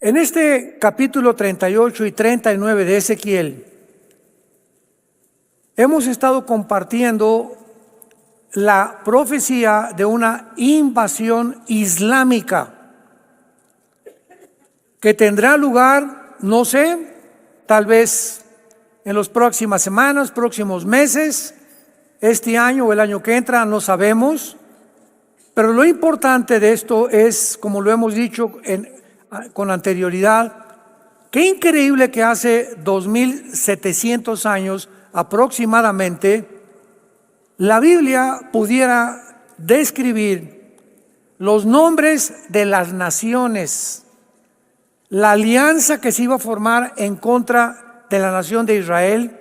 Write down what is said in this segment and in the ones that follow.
En este capítulo 38 y 39 de Ezequiel, hemos estado compartiendo la profecía de una invasión islámica que tendrá lugar, no sé, tal vez en las próximas semanas, próximos meses, este año o el año que entra, no sabemos. Pero lo importante de esto es, como lo hemos dicho con anterioridad, qué increíble que hace 2700 años aproximadamente la Biblia pudiera describir los nombres de las naciones, la alianza que se iba a formar en contra de la nación de Israel,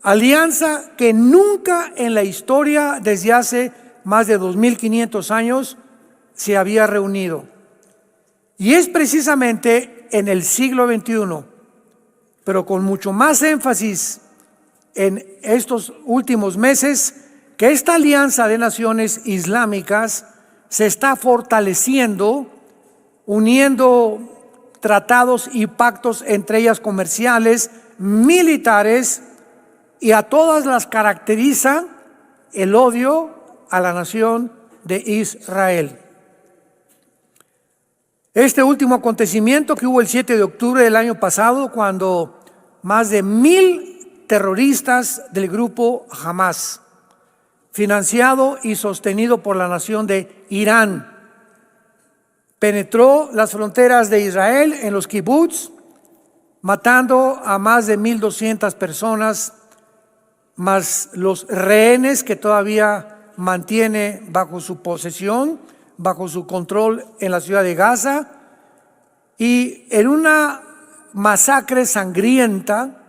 alianza que nunca en la historia desde hace más de 2500 años se había reunido. Y es precisamente en el siglo XXI, pero con mucho más énfasis en estos últimos meses, que esta alianza de naciones islámicas se está fortaleciendo, uniendo tratados y pactos entre ellas comerciales, militares, y a todas las caracteriza el odio a la nación de Israel. Este último acontecimiento que hubo el 7 de octubre del año pasado, cuando más de 1000 terroristas del grupo Hamas, financiado y sostenido por la nación de Irán, penetró las fronteras de Israel en los kibbutz, matando a más de 1200 personas, más los rehenes que todavía mantiene bajo su posesión, bajo su control en la ciudad de Gaza, y en una masacre sangrienta,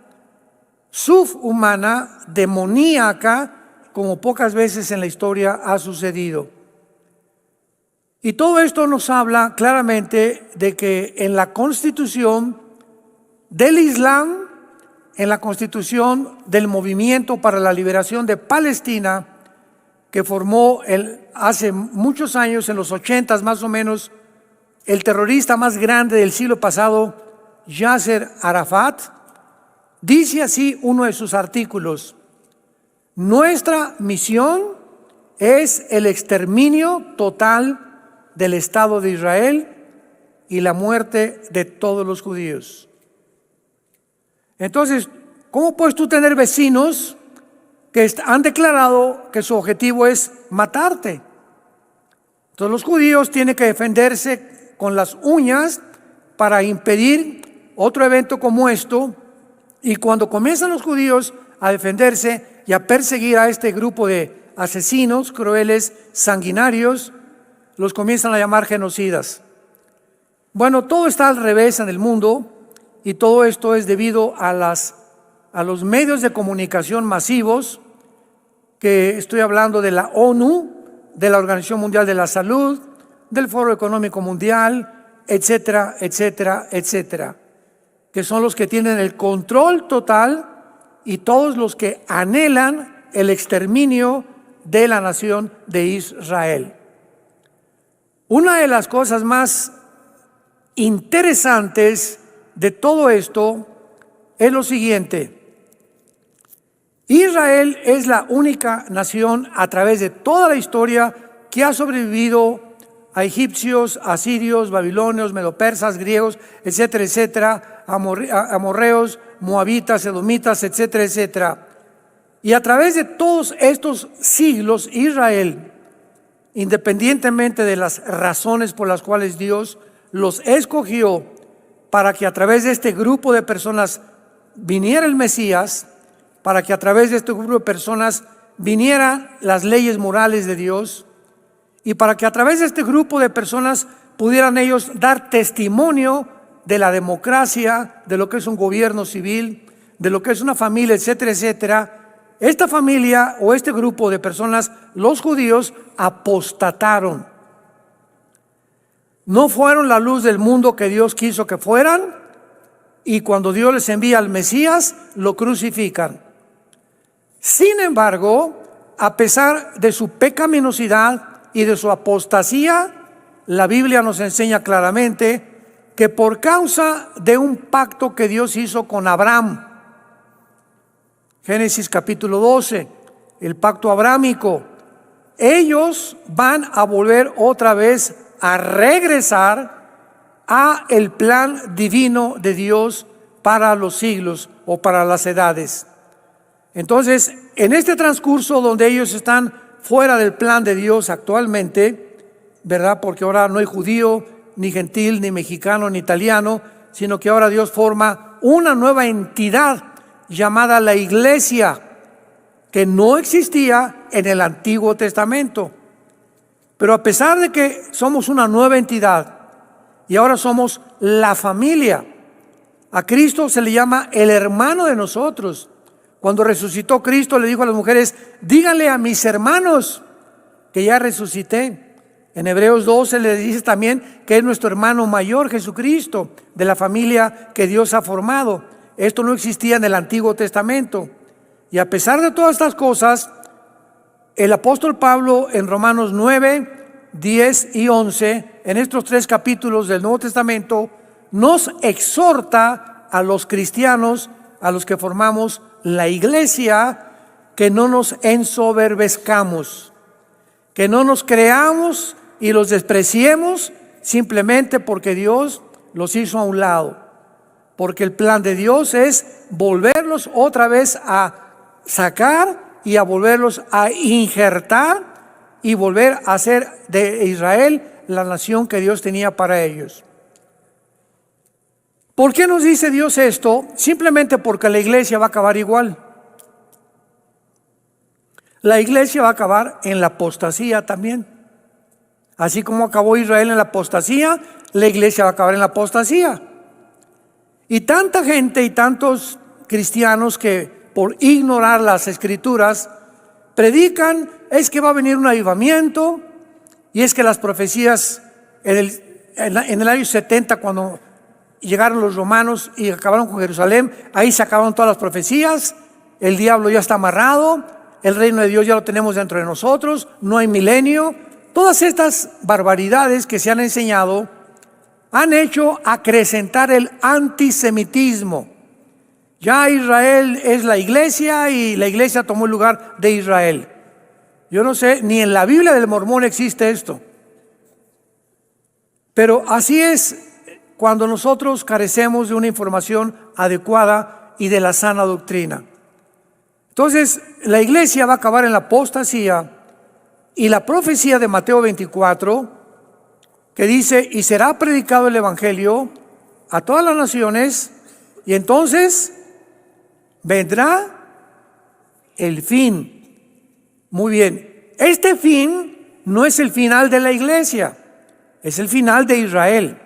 subhumana, demoníaca, como pocas veces en la historia ha sucedido. Y todo esto nos habla claramente de que en la constitución del Islam, en la constitución del Movimiento para la Liberación de Palestina, que formó hace muchos años, en los 80 más o menos, el terrorista más grande del siglo pasado, Yasser Arafat, dice así uno de sus artículos: nuestra misión es el exterminio total del Estado de Israel y la muerte de todos los judíos. Entonces, ¿cómo puedes tú tener vecinos que han declarado que su objetivo es matarte? Entonces los judíos tienen que defenderse con las uñas para impedir otro evento como esto, y cuando comienzan los judíos a defenderse y a perseguir a este grupo de asesinos crueles, sanguinarios, los comienzan a llamar genocidas. Bueno, todo está al revés en el mundo, y todo esto es debido a los medios de comunicación masivos, que estoy hablando de la ONU, de la Organización Mundial de la Salud, del Foro Económico Mundial, etcétera, etcétera, etcétera, que son los que tienen el control total y todos los que anhelan el exterminio de la nación de Israel. Una de las cosas más interesantes de todo esto es lo siguiente: Israel es la única nación a través de toda la historia que ha sobrevivido a egipcios, asirios, babilonios, medopersas, griegos, etcétera, etcétera, amorreos, moabitas, edomitas, etcétera, etcétera. Y a través de todos estos siglos, Israel, independientemente de las razones por las cuales Dios los escogió para que a través de este grupo de personas viniera el Mesías, para que a través de este grupo de personas vinieran las leyes morales de Dios, y para que a través de este grupo de personas pudieran ellos dar testimonio de la democracia, de lo que es un gobierno civil, de lo que es una familia, etcétera, etcétera. Esta familia o este grupo de personas, los judíos, apostataron. No fueron la luz del mundo que Dios quiso que fueran, y cuando Dios les envía al Mesías, lo crucifican. Sin embargo, a pesar de su pecaminosidad y de su apostasía, la Biblia nos enseña claramente que por causa de un pacto que Dios hizo con Abraham, Génesis capítulo 12, el pacto abrámico, ellos van a volver otra vez a regresar a el plan divino de Dios para los siglos o para las edades. Entonces, en este transcurso donde ellos están fuera del plan de Dios actualmente, ¿verdad? Porque ahora no hay judío, ni gentil, ni mexicano, ni italiano, sino que ahora Dios forma una nueva entidad llamada la Iglesia, que no existía en el Antiguo Testamento. Pero a pesar de que somos una nueva entidad y ahora somos la familia, a Cristo se le llama el hermano de nosotros. Cuando resucitó Cristo le dijo a las mujeres: díganle a mis hermanos que ya resucité. En Hebreos 12 le dice también que es nuestro hermano mayor, Jesucristo, de la familia que Dios ha formado. Esto no existía en el Antiguo Testamento. Y a pesar de todas estas cosas, el apóstol Pablo en Romanos 9, 10 y 11, en estos 3 capítulos del Nuevo Testamento, nos exhorta a los cristianos, a los que formamos la iglesia, que no nos ensoberbezcamos, que no nos creamos y los despreciemos simplemente porque Dios los hizo a un lado. Porque el plan de Dios es volverlos otra vez a sacar y a volverlos a injertar y volver a hacer de Israel la nación que Dios tenía para ellos. ¿Por qué nos dice Dios esto? Simplemente porque la iglesia va a acabar igual. La iglesia va a acabar en la apostasía también. Así como acabó Israel en la apostasía, la iglesia va a acabar en la apostasía. Y tanta gente y tantos cristianos que por ignorar las escrituras predican es que va a venir un avivamiento, y es que las profecías en el año 70, cuando llegaron los romanos y acabaron con Jerusalén, ahí se acabaron todas las profecías, el diablo ya está amarrado, el reino de Dios ya lo tenemos dentro de nosotros, no hay milenio. Todas estas barbaridades que se han enseñado han hecho acrecentar el antisemitismo. Ya Israel es la iglesia y la iglesia tomó el lugar de Israel. Yo no sé, ni en la Biblia del Mormón existe esto. Pero así es cuando nosotros carecemos de una información adecuada y de la sana doctrina. Entonces, la iglesia va a acabar en la apostasía, y la profecía de Mateo 24, que dice: y será predicado el evangelio a todas las naciones, y entonces vendrá el fin. Muy bien, este fin no es el final de la iglesia, es el final de Israel.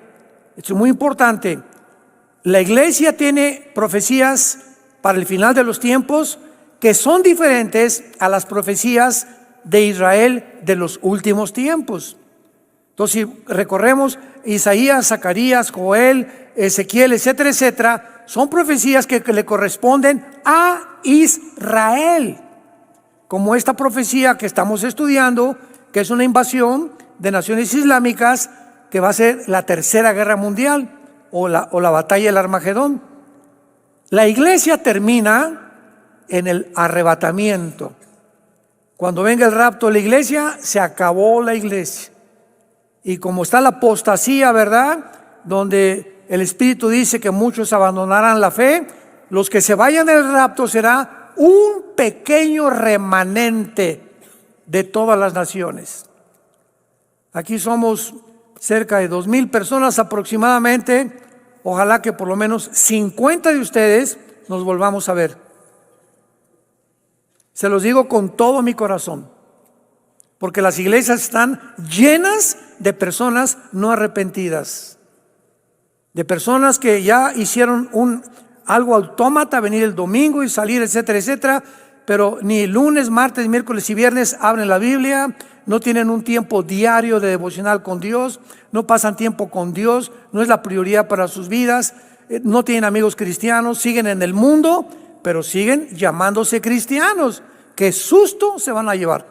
Esto es muy importante. La iglesia tiene profecías para el final de los tiempos que son diferentes a las profecías de Israel de los últimos tiempos. Entonces, si recorremos Isaías, Zacarías, Joel, Ezequiel, etcétera, etcétera, son profecías que le corresponden a Israel, como esta profecía que estamos estudiando, que es una invasión de naciones islámicas que va a ser la tercera guerra mundial o la batalla del Armagedón. La iglesia termina en el arrebatamiento. Cuando venga el rapto de la iglesia, se acabó la iglesia. Y como está la apostasía, ¿verdad?, donde el Espíritu dice que muchos abandonarán la fe, los que se vayan del rapto será un pequeño remanente de todas las naciones. Aquí somos cerca de 2,000 personas aproximadamente. Ojalá que por lo menos 50 de ustedes nos volvamos a ver. Se los digo con todo mi corazón, porque las iglesias están llenas de personas no arrepentidas, de personas que ya hicieron algo autómata, venir el domingo y salir, etcétera, etcétera, pero ni lunes, martes, miércoles y viernes abren la Biblia, no tienen un tiempo diario de devocional con Dios, no pasan tiempo con Dios, no es la prioridad para sus vidas, no tienen amigos cristianos, siguen en el mundo, pero siguen llamándose cristianos. ¡Qué susto se van a llevar!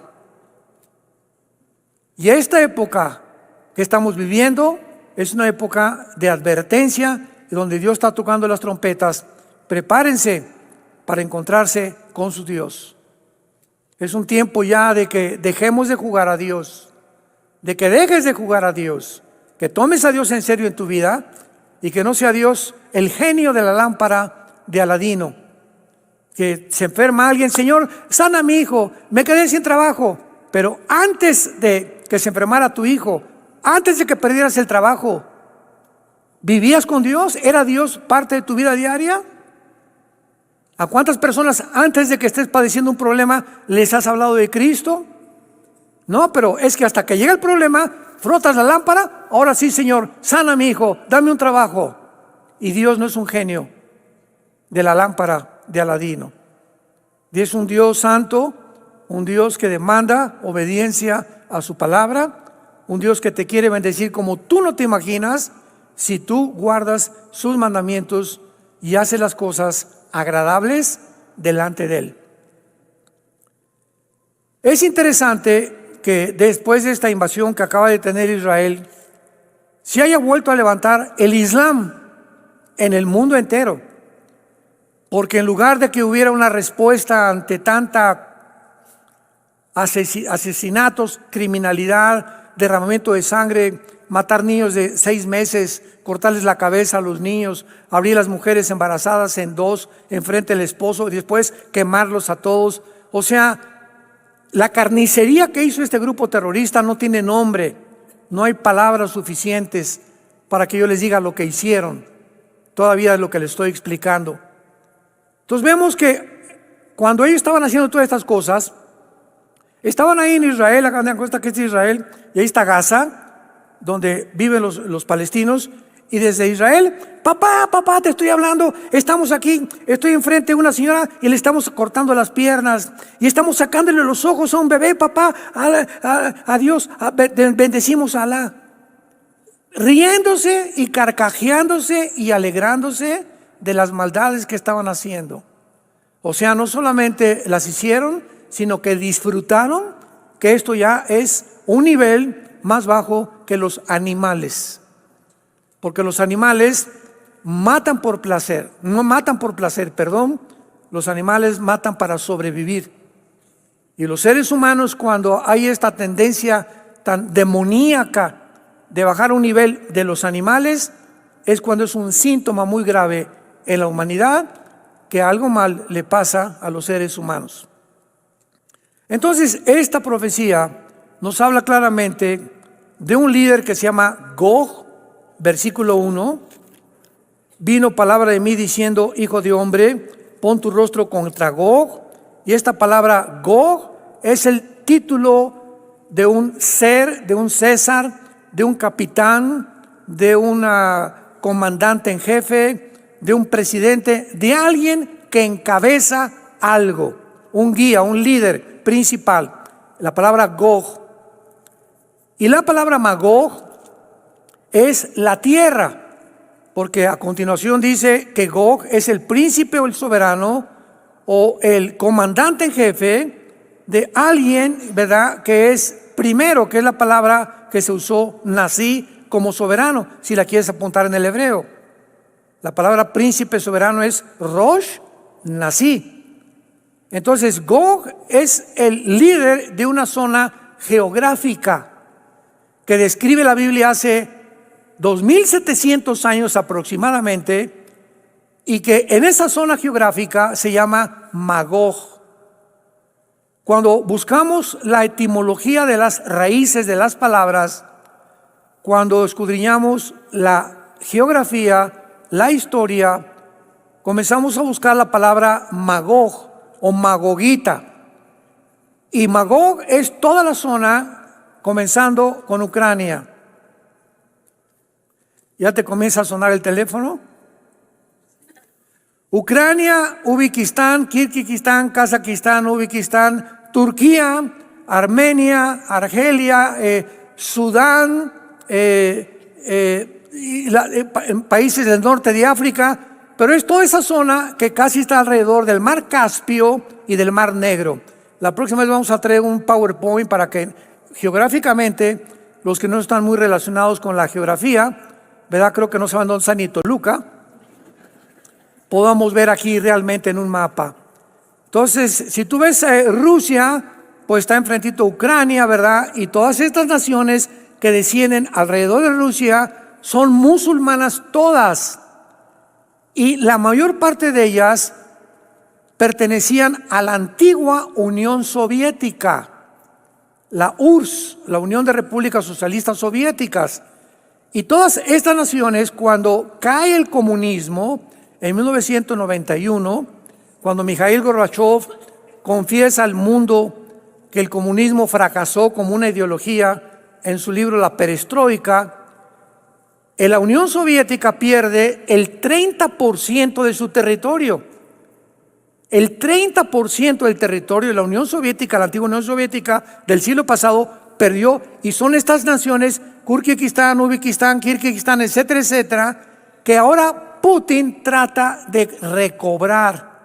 Y esta época que estamos viviendo es una época de advertencia donde Dios está tocando las trompetas. Prepárense para encontrarse con su Dios. Es un tiempo ya de que dejemos de jugar a Dios, de que dejes de jugar a Dios, que tomes a Dios en serio en tu vida y que no sea Dios el genio de la lámpara de Aladino. Que se enferma alguien, Señor, sana a mi hijo, me quedé sin trabajo. Pero antes de que se enfermara tu hijo, antes de que perdieras el trabajo, ¿vivías con Dios? ¿Era Dios parte de tu vida diaria? ¿A cuántas personas antes de que estés padeciendo un problema les has hablado de Cristo? No, pero es que hasta que llega el problema, frotas la lámpara, ahora sí, Señor, sana a mi hijo, dame un trabajo. Y Dios no es un genio de la lámpara de Aladino. Dios es un Dios santo, un Dios que demanda obediencia a su palabra, un Dios que te quiere bendecir como tú no te imaginas si tú guardas sus mandamientos y haces las cosas agradables delante de Él. Es interesante que después de esta invasión que acaba de tener Israel, se haya vuelto a levantar el Islam en el mundo entero. Porque en lugar de que hubiera una respuesta ante tanta asesinatos, criminalidad, derramamiento de sangre, matar niños de 6 meses, cortarles la cabeza a los niños, abrir las mujeres embarazadas en dos, enfrente del esposo y después quemarlos a todos. O sea, la carnicería que hizo este grupo terrorista no tiene nombre, no hay palabras suficientes para que yo les diga lo que hicieron. Todavía es lo que les estoy explicando. Entonces vemos que cuando ellos estaban haciendo todas estas cosas, estaban ahí en Israel, acá en la costa que es Israel, y ahí está Gaza, donde viven los palestinos, y desde Israel, papá, te estoy hablando, estamos aquí, estoy enfrente de una señora y le estamos cortando las piernas, y estamos sacándole los ojos a un bebé, papá, a Dios, bendecimos a Alá, riéndose y carcajeándose y alegrándose de las maldades que estaban haciendo. O sea, no solamente las hicieron, sino que disfrutaron que esto ya es un nivel más bajo que los animales. Porque los animales matan por placer, los animales matan para sobrevivir. Y los seres humanos, cuando hay esta tendencia tan demoníaca de bajar a un nivel de los animales, es cuando es un síntoma muy grave en la humanidad, que algo mal le pasa a los seres humanos. Entonces, esta profecía nos habla claramente de un líder que se llama Gog, versículo 1. Vino palabra de mí diciendo, hijo de hombre, pon tu rostro contra Gog. Y esta palabra Gog es el título de un ser, de un César, de un capitán, de un comandante en jefe, de un presidente, de alguien que encabeza algo, un guía, un líder principal. La palabra Gog. Y la palabra Magog es la tierra, porque a continuación dice que Gog es el príncipe o el soberano o el comandante en jefe de alguien, ¿verdad?, que es primero, que es la palabra que se usó, nací, como soberano, si la quieres apuntar en el hebreo. La palabra príncipe soberano es Rosh, nací. Entonces Gog es el líder de una zona geográfica que describe la Biblia hace 2700 años aproximadamente, y que en esa zona geográfica se llama Magog. Cuando buscamos la etimología de las raíces de las palabras, cuando escudriñamos la geografía, la historia, comenzamos a buscar la palabra Magog o Magogita. Y Magog es toda la zona comenzando con Ucrania. ¿Ya te comienza a sonar el teléfono? Ucrania, Uzbekistán, Kirguistán, Kazajistán, Uzbekistán, Turquía, Armenia, Argelia, Sudán, países del norte de África, pero es toda esa zona que casi está alrededor del mar Caspio y del mar Negro. La próxima vez vamos a traer un PowerPoint para que geográficamente los que no están muy relacionados con la geografía ¿verdad? Creo que no se mandó San Toluca, podamos ver aquí realmente en un mapa. Entonces, si tú ves Rusia, pues está enfrentito a Ucrania, ¿verdad? Y todas estas naciones que descienden alrededor de Rusia son musulmanas todas. Y la mayor parte de ellas pertenecían a la antigua Unión Soviética, la URSS, la Unión de Repúblicas Socialistas Soviéticas. Y todas estas naciones, cuando cae el comunismo en 1991, cuando Mikhail Gorbachev confiesa al mundo que el comunismo fracasó como una ideología en su libro La Perestroika, la Unión Soviética pierde el 30% de su territorio. El 30% del territorio de la Unión Soviética, la antigua Unión Soviética del siglo pasado, perdió, y son estas naciones, Kirguistán, Uzbekistán, Kirguistán, etcétera, etcétera, que ahora Putin trata de recobrar.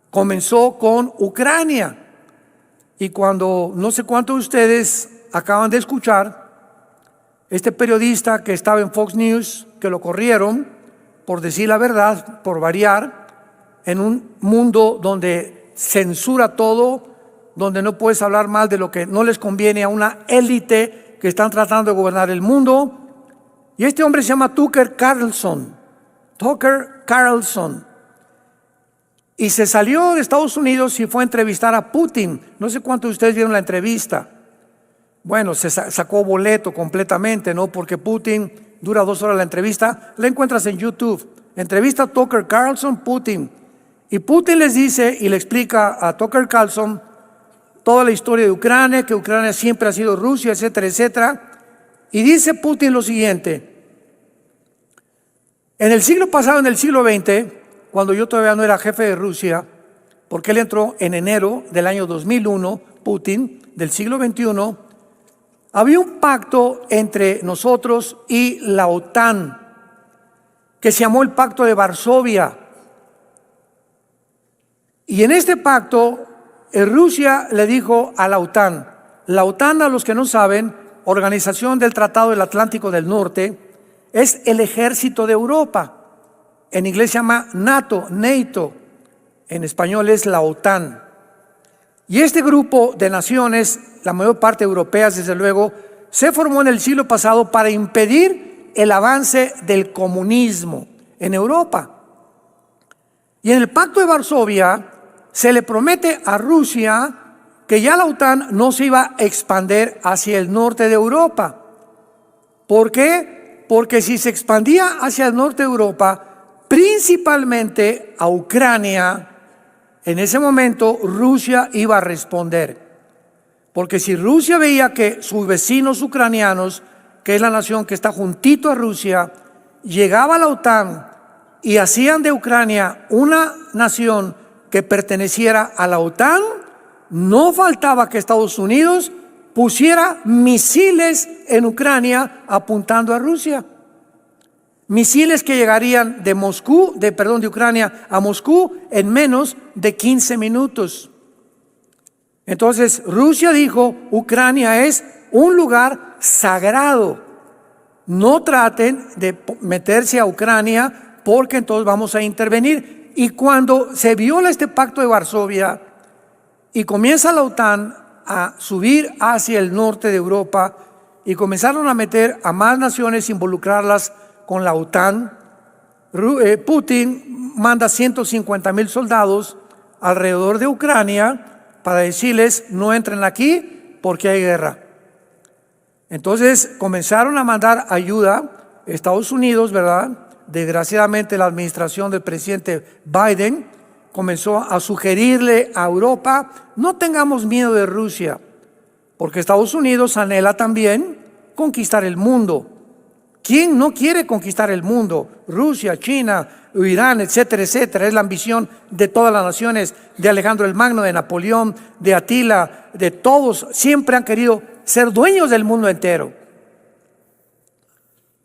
Comenzó con Ucrania, y cuando no sé cuántos de ustedes acaban de escuchar, este periodista que estaba en Fox News, que lo corrieron por decir la verdad, por variar, en un mundo donde censura todo, donde no puedes hablar mal de lo que no les conviene a una élite que están tratando de gobernar el mundo. Y este hombre se llama Tucker Carlson. Y se salió de Estados Unidos y fue a entrevistar a Putin. No sé cuántos de ustedes vieron la entrevista. Bueno, se sacó boleto completamente, ¿no? Porque Putin dura 2 horas la entrevista. La encuentras en YouTube. Entrevista a Tucker Carlson, Putin. Y Putin les dice y le explica a Tucker Carlson toda la historia de Ucrania, que Ucrania siempre ha sido Rusia, etcétera, etcétera. Y dice Putin lo siguiente: en el siglo pasado, en el siglo XX, cuando yo todavía no era jefe de Rusia, porque él entró en enero del año 2001, Putin, del siglo XXI, había un pacto entre nosotros y la OTAN, que se llamó el Pacto de Varsovia. Y en este pacto, Rusia le dijo a la OTAN, a los que no saben, Organización del Tratado del Atlántico del Norte, es el ejército de Europa. En inglés se llama NATO, en español es la OTAN. Y este grupo de naciones, la mayor parte europeas desde luego, se formó en el siglo pasado para impedir el avance del comunismo en Europa. Y en el Pacto de Varsovia se le promete a Rusia que ya la OTAN no se iba a expandir hacia el norte de Europa. ¿Por qué? Porque si se expandía hacia el norte de Europa, principalmente a Ucrania, en ese momento Rusia iba a responder. Porque si Rusia veía que sus vecinos ucranianos, que es la nación que está juntito a Rusia, llegaba a la OTAN y hacían de Ucrania una nación que perteneciera a la OTAN, no faltaba que Estados Unidos pusiera misiles en Ucrania apuntando a Rusia. Misiles que llegarían de Ucrania a Moscú en menos de 15 minutos. Entonces Rusia dijo, Ucrania es un lugar sagrado. No traten de meterse a Ucrania porque entonces vamos a intervenir. Y cuando se viola este pacto de Varsovia y comienza la OTAN a subir hacia el norte de Europa y comenzaron a meter a más naciones, involucrarlas con la OTAN, Putin manda 150,000 soldados alrededor de Ucrania para decirles no entren aquí porque hay guerra. Entonces comenzaron a mandar ayuda Estados Unidos, ¿verdad? Desgraciadamente la administración del presidente Biden comenzó a sugerirle a Europa, no tengamos miedo de Rusia, porque Estados Unidos anhela también conquistar el mundo. ¿Quién no quiere conquistar el mundo? Rusia, China, Irán, etcétera, etcétera. Es la ambición de todas las naciones, de Alejandro el Magno, de Napoleón, de Atila, de todos. Siempre han querido ser dueños del mundo entero.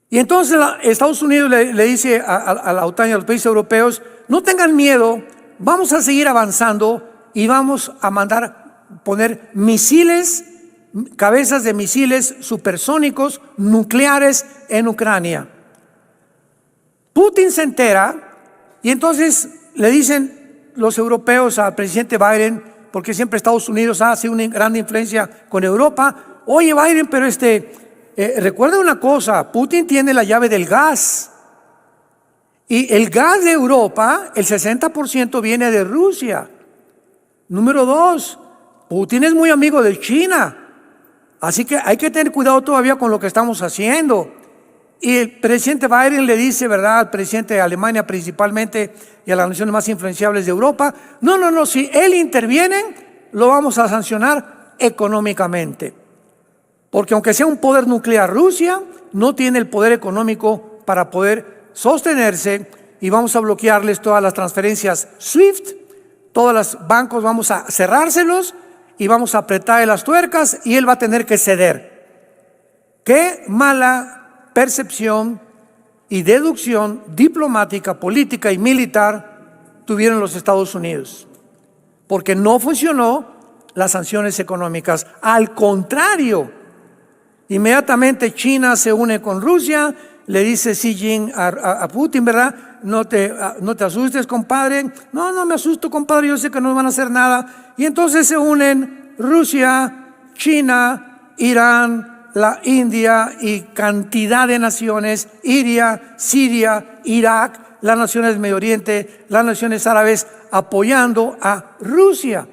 Y entonces Estados Unidos le dice a la OTAN y a los países europeos, no tengan miedo, vamos a seguir avanzando y vamos a poner cabezas de misiles supersónicos nucleares en Ucrania. Putin se entera y entonces le dicen los europeos al presidente Biden, porque siempre Estados Unidos hace una gran influencia con Europa: oye Biden, pero recuerda una cosa, Putin tiene la llave del gas. Y el gas de Europa, el 60% viene de Rusia. Número 2, Putin es muy amigo de China. Así que hay que tener cuidado todavía con lo que estamos haciendo. Y el presidente Biden le dice, ¿verdad?, al presidente de Alemania principalmente y a las naciones más influenciables de Europa: no, si él interviene, lo vamos a sancionar económicamente. Porque aunque sea un poder nuclear, Rusia no tiene el poder económico para poder sostenerse, y vamos a bloquearles todas las transferencias SWIFT, todos los bancos vamos a cerrárselos y vamos a apretarle las tuercas y él va a tener que ceder. Qué mala percepción y deducción diplomática, política y militar tuvieron los Estados Unidos, porque no funcionó las sanciones económicas. Al contrario, inmediatamente China se une con Rusia. Le dice Xi Jinping a Putin, ¿verdad? No te asustes, compadre. No me asusto, compadre, yo sé que no van a hacer nada. Y entonces se unen Rusia, China, Irán, la India y cantidad de naciones: Siria, Irak, las naciones del Medio Oriente, las naciones árabes, apoyando a Rusia.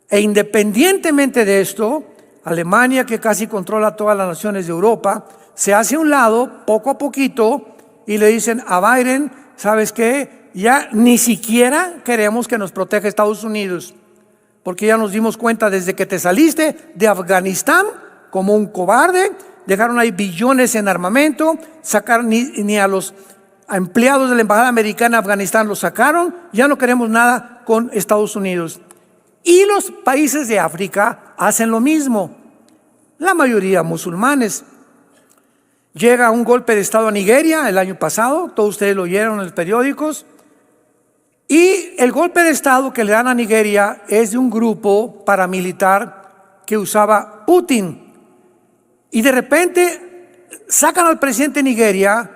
E independientemente de esto, Alemania, que casi controla todas las naciones de Europa, se hace a un lado poco a poquito y le dicen a Biden: ¿sabes qué? Ya ni siquiera queremos que nos proteja Estados Unidos, porque ya nos dimos cuenta desde que te saliste de Afganistán como un cobarde. Dejaron ahí billones en armamento, sacaron ni a los empleados de la embajada americana en Afganistán los sacaron. Ya no queremos nada con Estados Unidos. Y los países de África hacen lo mismo, la mayoría musulmanes. Llega un golpe de Estado a Nigeria el año pasado, todos ustedes lo oyeron en los periódicos, y el golpe de Estado que le dan a Nigeria es de un grupo paramilitar que usaba Putin. Y de repente sacan al presidente de Nigeria,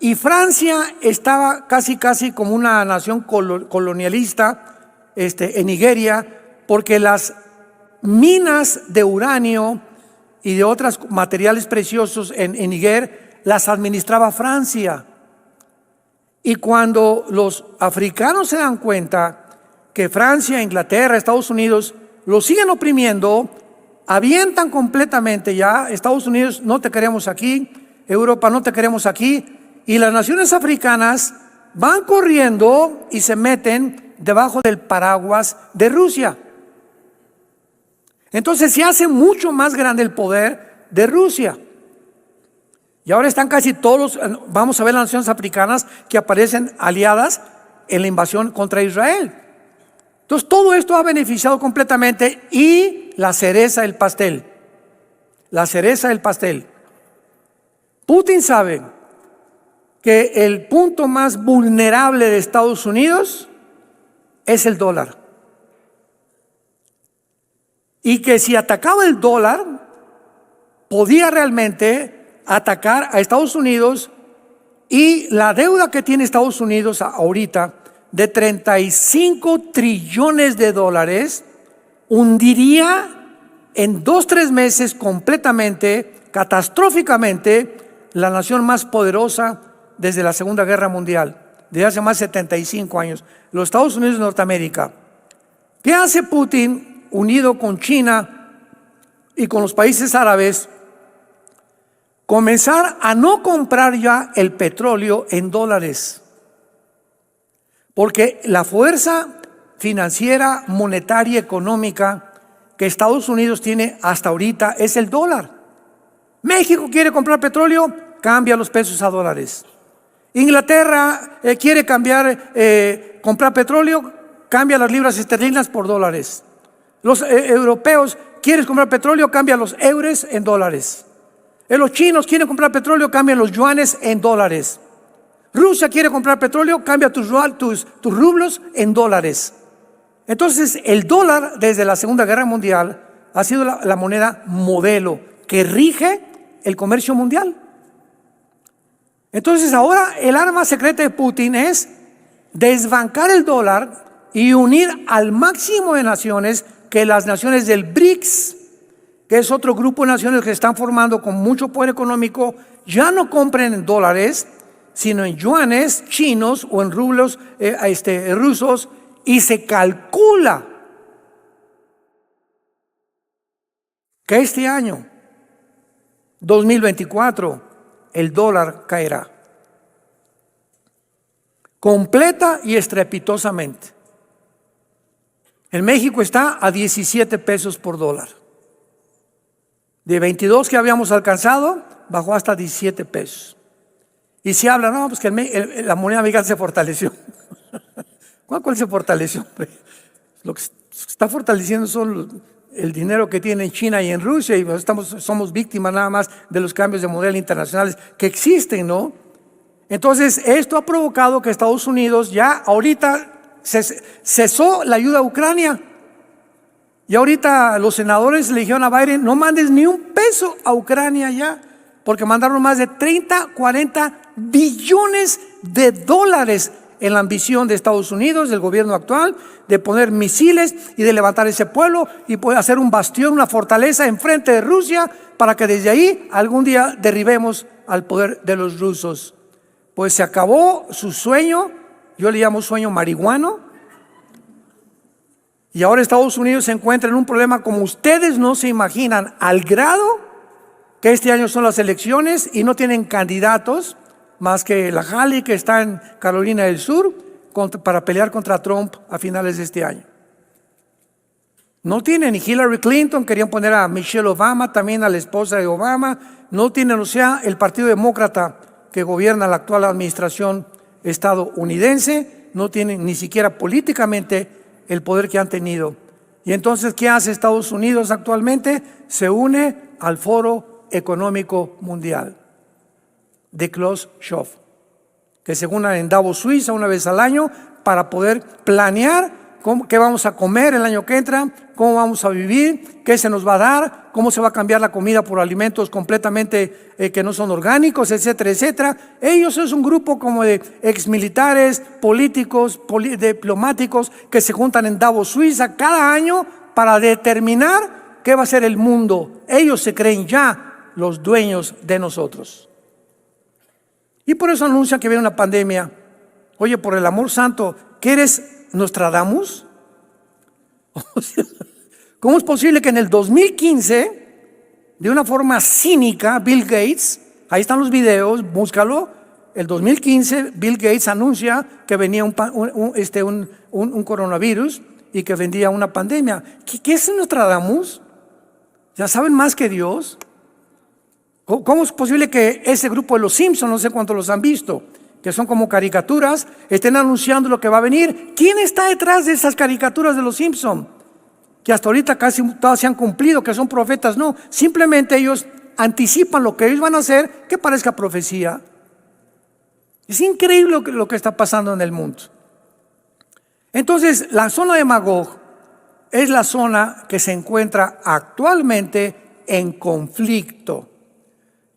y Francia estaba casi como una nación colonialista en Nigeria, porque las minas de uranio y de otros materiales preciosos en Níger las administraba Francia. Y cuando los africanos se dan cuenta que Francia, Inglaterra, Estados Unidos los siguen oprimiendo, avientan completamente ya: Estados Unidos, no te queremos aquí; Europa, no te queremos aquí. Y las naciones africanas van corriendo y se meten debajo del paraguas de Rusia. Entonces se hace mucho más grande el poder de Rusia. Y ahora están casi todos, vamos a ver las naciones africanas que aparecen aliadas en la invasión contra Israel. Entonces todo esto ha beneficiado completamente. Y la cereza del pastel, Putin sabe que el punto más vulnerable de Estados Unidos es el dólar. Y que si atacaba el dólar, podía realmente atacar a Estados Unidos. Y la deuda que tiene Estados Unidos ahorita, de 35 trillones de dólares, hundiría en 2-3 meses completamente, catastróficamente, la nación más poderosa desde la Segunda Guerra Mundial, desde hace más de 75 años, los Estados Unidos de Norteamérica. ¿Qué hace Putin unido con China y con los países árabes? Comenzar a no comprar ya el petróleo en dólares, porque la fuerza financiera, monetaria, económica que Estados Unidos tiene hasta ahorita es el dólar. México quiere comprar petróleo, cambia los pesos a dólares. Inglaterra quiere comprar petróleo, cambia las libras esterlinas por dólares. Los europeos quieren comprar petróleo, cambian los euros en dólares. Los chinos quieren comprar petróleo, cambian los yuanes en dólares. Rusia quiere comprar petróleo, cambia tus rublos en dólares. Entonces el dólar desde la Segunda Guerra Mundial ha sido la moneda modelo que rige el comercio mundial. Entonces ahora el arma secreta de Putin es desbancar el dólar y unir al máximo de naciones, que las naciones del BRICS, que es otro grupo de naciones que se están formando con mucho poder económico, ya no compren en dólares, sino en yuanes chinos o en rublos rusos, y se calcula que este año 2024 el dólar caerá completa y estrepitosamente. En México está a 17 pesos por dólar. De 22 que habíamos alcanzado, bajó hasta 17 pesos. Y se habla, no, pues que la moneda mexicana se fortaleció. ¿Cuál se fortaleció? Lo que se está fortaleciendo son el dinero que tiene en China y en Rusia, y somos víctimas nada más de los cambios de modelo internacionales que existen, ¿no? Entonces, esto ha provocado que Estados Unidos ya ahorita cesó la ayuda a Ucrania. Y ahorita los senadores le dijeron a Biden, no mandes ni un peso a Ucrania ya, porque mandaron más de 30, 40 billones de dólares en la ambición de Estados Unidos, del gobierno actual, de poner misiles y de levantar ese pueblo y poder hacer un bastión, una fortaleza enfrente de Rusia, para que desde ahí algún día derribemos al poder de los rusos. Pues se acabó su sueño, yo le llamo sueño marihuano, y ahora Estados Unidos se encuentra en un problema como ustedes no se imaginan, al grado que este año son las elecciones y no tienen candidatos más que la Haley, que está en Carolina del Sur, para pelear contra Trump a finales de este año. No tienen ni Hillary Clinton, querían poner a Michelle Obama, también a la esposa de Obama. No tienen, o sea, el Partido Demócrata que gobierna la actual administración estadounidense, no tienen ni siquiera políticamente el poder que han tenido. Y entonces, ¿qué hace Estados Unidos actualmente? Se une al Foro Económico Mundial de Klaus Schwab, que se unen en Davos, Suiza, una vez al año, para poder planear qué vamos a comer el año que entra, cómo vamos a vivir, qué se nos va a dar, cómo se va a cambiar la comida por alimentos completamente que no son orgánicos, etcétera, etcétera. Ellos es un grupo como de exmilitares, políticos, diplomáticos, que se juntan en Davos, Suiza, cada año para determinar qué va a ser el mundo. Ellos se creen ya los dueños de nosotros. Y por eso anuncian que viene una pandemia. Oye, por el amor santo, ¿qué eres, Nostradamus? O sea, ¿cómo es posible que en el 2015, de una forma cínica, Bill Gates, ahí están los videos, búscalo, el 2015 Bill Gates anuncia que venía un coronavirus y que vendría una pandemia? ¿Qué es Nostradamus? ¿Ya saben más que Dios? ¿Cómo es posible que ese grupo de los Simpsons, no sé cuántos los han visto, que son como caricaturas, estén anunciando lo que va a venir? ¿Quién está detrás de esas caricaturas de los Simpsons? Que hasta ahorita casi todas se han cumplido, que son profetas. No, simplemente ellos anticipan lo que ellos van a hacer que parezca profecía. Es increíble lo que está pasando en el mundo. Entonces, la zona de Magog es la zona que se encuentra actualmente en conflicto,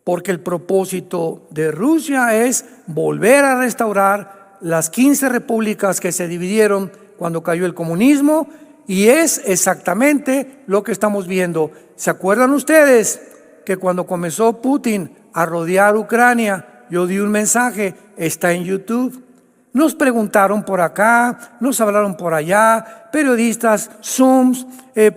porque el propósito de Rusia es volver a restaurar las 15 repúblicas que se dividieron cuando cayó el comunismo, y es exactamente lo que estamos viendo. ¿Se acuerdan ustedes que cuando comenzó Putin a rodear Ucrania, yo di un mensaje, está en YouTube? Nos preguntaron por acá, nos hablaron por allá, periodistas, Zooms,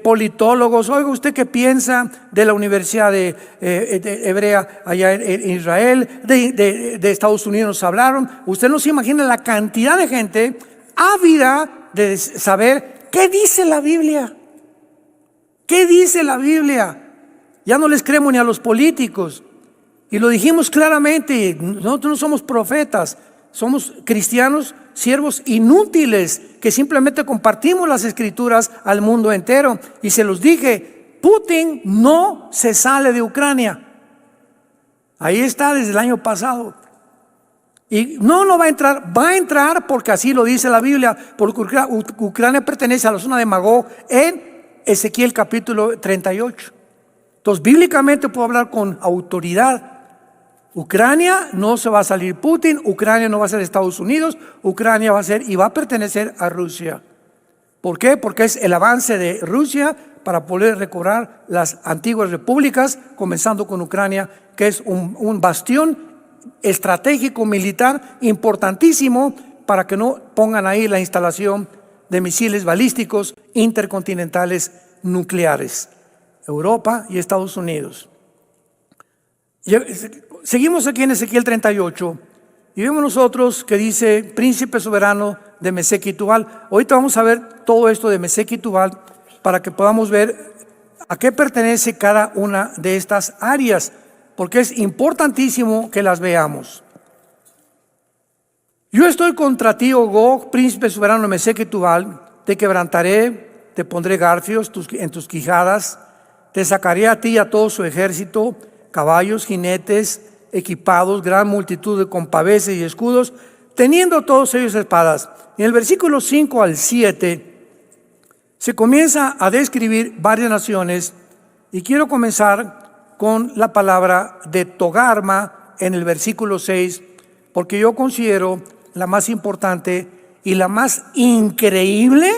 politólogos. Oiga, ¿usted qué piensa de la Universidad de Hebrea allá en Israel? De Estados Unidos nos hablaron. Usted no se imagina la cantidad de gente ávida de saber qué dice la Biblia. ¿Qué dice la Biblia? Ya no les creemos ni a los políticos. Y lo dijimos claramente, nosotros no somos profetas. Somos cristianos, siervos inútiles, que simplemente compartimos las escrituras al mundo entero. Y se los dije, Putin no se sale de Ucrania. Ahí está desde el año pasado. Y no va a entrar porque así lo dice la Biblia, porque Ucrania pertenece a la zona de Magog en Ezequiel capítulo 38. Entonces, bíblicamente puedo hablar con autoridad. Ucrania no se va a salir Putin, Ucrania no va a ser Estados Unidos, Ucrania va a ser y va a pertenecer a Rusia. ¿Por qué? Porque es el avance de Rusia para poder recobrar las antiguas repúblicas, comenzando con Ucrania, que es un bastión estratégico militar importantísimo para que no pongan ahí la instalación de misiles balísticos intercontinentales nucleares, Europa y Estados Unidos. Seguimos aquí en Ezequiel 38 y vemos nosotros que dice príncipe soberano de Mesec y Tubal. Ahorita vamos a ver todo esto de Mesec y Tubal para que podamos ver a qué pertenece cada una de estas áreas, porque es importantísimo que las veamos. Yo estoy contra ti, oh Gog, príncipe soberano de Mesec y Tubal, te quebrantaré, te pondré garfios en tus quijadas, te sacaré a ti y a todo su ejército, caballos, jinetes, equipados, gran multitud con paveses y escudos, teniendo todos ellos espadas. En el versículo 5 al 7 se comienza a describir varias naciones y quiero comenzar con la palabra de Togarma en el versículo 6, porque yo considero la más importante y la más increíble